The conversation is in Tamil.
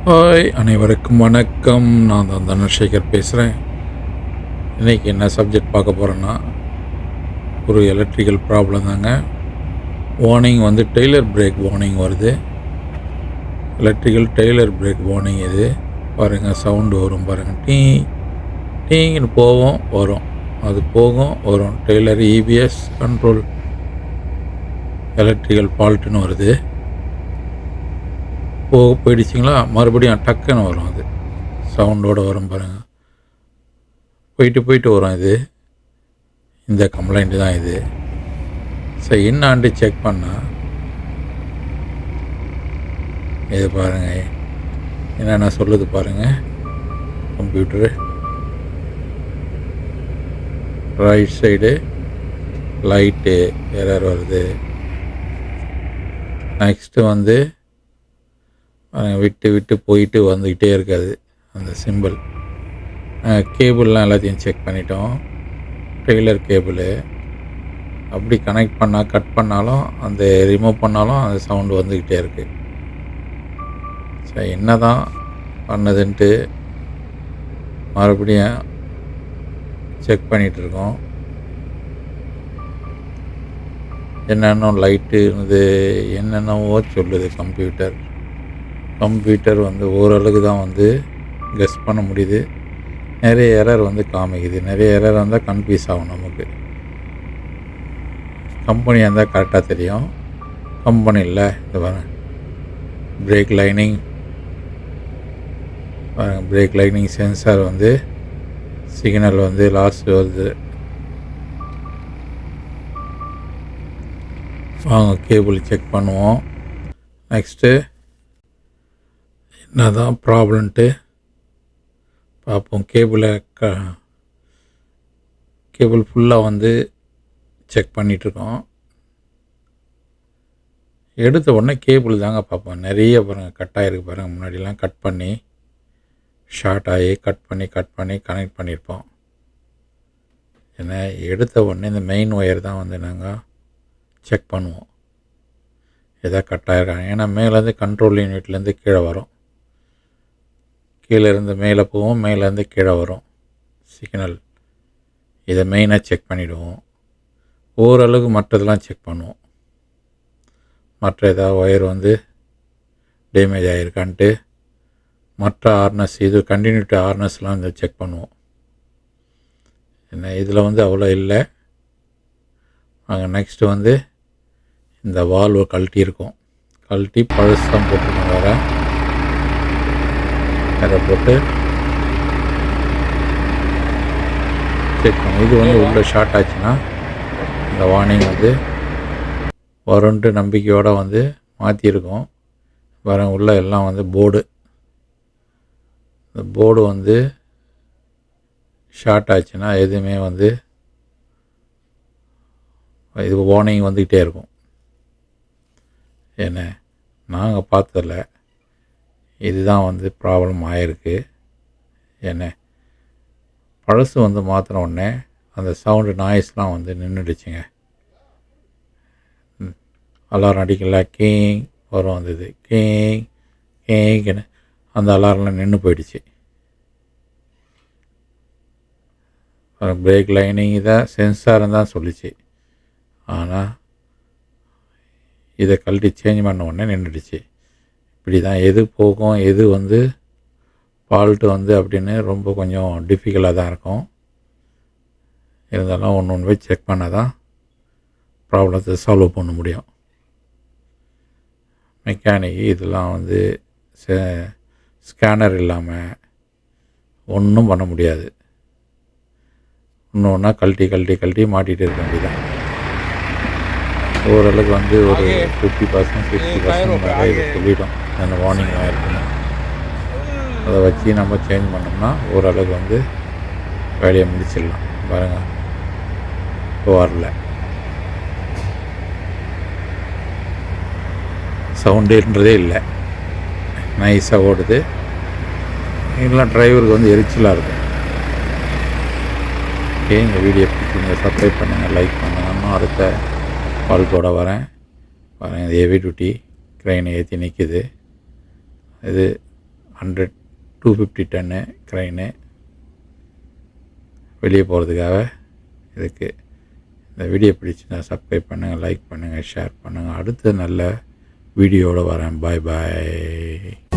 ஹாய் அனைவருக்கும் வணக்கம். நான் தான் தனசேகர் பேசுகிறேன். இன்றைக்கி என்ன சப்ஜெக்ட் பார்க்க போகிறேன்னா, ஒரு எலக்ட்ரிக்கல் ப்ராப்ளம் தாங்க. வார்னிங் வந்து டெய்லர் பிரேக் வார்னிங் வருது. எலக்ட்ரிக்கல் டெய்லர் பிரேக் வார்னிங் இது பாருங்கள். சவுண்டு வரும் பாருங்கள். டீங்கன்னு போகும் வரும், அது போகும் வரும். டெய்லர் இபிஎஸ் கண்ட்ரோல் எலக்ட்ரிக்கல் ஃபால்ட்டுன்னு வருது. போயிடுச்சிங்களா, மறுபடியும் டக்குன்னு வரும். அது சவுண்டோடு வரும் பாருங்கள். போயிட்டு வரும். இந்த கம்ப்ளைண்ட்டு தான் இது. சரி, என்னான்ட்டு செக் பண்ணால் இது பாருங்கள் என்னென்ன சொல்லுது பாருங்கள். Computer right side light error வருது. நெக்ஸ்ட்டு வந்து விட்டு போயிட்டு வந்துக்கிட்டே இருக்காது அந்த சிம்பிள். கேபிள்லாம் எல்லாத்தையும் செக் பண்ணிட்டோம். டெய்லர் கேபிள் அப்படி கனெக்ட் பண்ணால் கட் பண்ணாலும் அந்த ரிமூவ் பண்ணாலும் அந்த சவுண்டு வந்துக்கிட்டே இருக்குது. சரி, என்ன தான் பண்ணுதுன்ட்டு மறுபடியும் செக் பண்ணிகிட்ருக்கோம். என்னென்ன லைட்டு இருந்தது என்னென்னவோ சொல்லுது கம்ப்யூட்டர் வந்து ஓரளவுக்கு தான் வந்து கெஸ் பண்ண முடியுது. நிறைய எரர் வந்து காமிக்குது. நிறைய எரர் வந்தால் கன்ஃபியூஸ் ஆகும் நமக்கு. கம்பெனியாக இருந்தால் கரெக்டாக தெரியும். கம்பெனி இல்லை. இது பாருங்கள், பிரேக் லைனிங் சென்சார் வந்து சிக்னல் வந்து லாஸ் வருது. வாங்க கேபிள் செக் பண்ணுவோம். நெக்ஸ்ட்டு என்ன தான் ப்ராப்ளம்ன்ட்டு பார்ப்போம். கேபிள் ஃபுல்லாக வந்து செக் பண்ணிகிட்ருக்கோம். எடுத்த உடனே கேபிள் தாங்க பார்ப்போம். நிறைய பாருங்கள் கட் ஆகிருக்கு பாருங்கள். முன்னாடிலாம் கட் பண்ணி ஷார்ட் ஆகி கட் பண்ணி கனெக்ட் பண்ணியிருப்போம். ஏன்னா எடுத்த உடனே இந்த மெயின் ஒயர் தான் வந்து நாங்கள் செக் பண்ணுவோம். எதாவது கட் ஆகிருக்காங்க. ஏன்னா மேலேருந்து கண்ட்ரோல் யூனிட்லேருந்து கீழே வரும். கீழே இருந்து மேலே போவோம், மேலேருந்து கீழே வரும் சிக்னல். இதை மெயினாக செக் பண்ணிவிடுவோம். ஓரளவுக்கு மற்றதெல்லாம் செக் பண்ணுவோம். மற்ற ஏதாவது ஒயர் வந்து டேமேஜ் ஆகிருக்கான்ட்டு மற்ற ஹார்னஸ் இது கண்டினியூட்டி ஹார்னஸ்லாம் வந்து செக் பண்ணுவோம். என்ன இதில் வந்து அவ்வளோ இல்லை. நாங்கள் நெக்ஸ்ட்டு வந்து இந்த வால்வை கழட்டி பழசு தான் போட்டுருக்கோம். வேறு போட்டு செக் பண்ணி இது வந்து உள்ளே ஷார்ட் ஆச்சுன்னா இந்த வார்னிங் வந்து வரும்ன்ட்டு நம்பிக்கையோடு வந்து மாற்றிருக்கோம். உள்ள எல்லாம் வந்து இந்த போர்டு வந்து ஷார்ட் ஆச்சுன்னா எதுவுமே வந்து இது வார்னிங் வந்துக்கிட்டே இருக்கும். ஏன்னா நாங்கள் பார்த்ததில்ல, இதுதான் வந்து ப்ராப்ளம் ஆகிருக்கு. என்ன பழசு வந்து மாற்றின உடனே அந்த சவுண்டு நாய்ஸ்லாம் வந்து நின்றுடுச்சுங்க. அலாரம் அடிக்கல, கீங் வரும். வந்தது கீங்னு அந்த அலாரம்லாம் நின்று போயிடுச்சு. பிரேக் லைனிங் இதை சென்சார்னு தான் சொல்லிச்சு. ஆனால் இதை கழட்டி சேஞ்ச் பண்ண உடனே நின்றுடுச்சு. இப்படி தான் எது போகும் எது வந்து ஃபால்ட்டு வந்து அப்படின்னு ரொம்ப கொஞ்சம் டிஃபிகல்ட்டாக தான் இருக்கும். இருந்தாலும் ஒன்று போய் செக் பண்ணால் தான் ப்ராப்ளத்தை சால்வ் பண்ண முடியும். மெக்கானிக் இதெல்லாம் வந்து ஸ்கேனர் இல்லாமல் ஒன்றும் பண்ண முடியாது. ஒன்றா கழட்டி மாட்டிகிட்டு இருக்க வேண்டியதான். ஓரளவுக்கு வந்து ஒரு 50% 60% மேலே இது சொல்லிடும் அந்த வார்னிங் இருக்குன்னு. அதை வச்சு நம்ம சேஞ்ச் பண்ணோம்னா ஓரளவுக்கு வந்து வேலையை முடிச்சிடலாம். பாருங்கள், இப்போ வரல, சவுண்டுன்றதே இல்லை, நைஸாக ஓடுது. இதெல்லாம் டிரைவருக்கு வந்து எரிச்சலாக இருக்கும். ஓகே, இந்த வீடியோ பிடிச்சிங்க சப்ஸ்கிரைப் பண்ணுங்கள், லைக் பண்ணுங்கள். இன்னும் அடுத்த ஃபால்ட்டோட வரேன். இது ஹெவி டியூட்டி க்ரெயினை ஏற்றி நிற்கிது. இது 100 250 டன்னு க்ரைனு வெளியே போகிறதுக்காக இதுக்கு. இந்த வீடியோ பிடிச்சுன்னா சப்ஸ்கிரைப் பண்ணுங்கள், லைக் பண்ணுங்கள், ஷேர் பண்ணுங்கள். அடுத்த நல்ல வீடியோவில் வரேன். பாய் பாய்.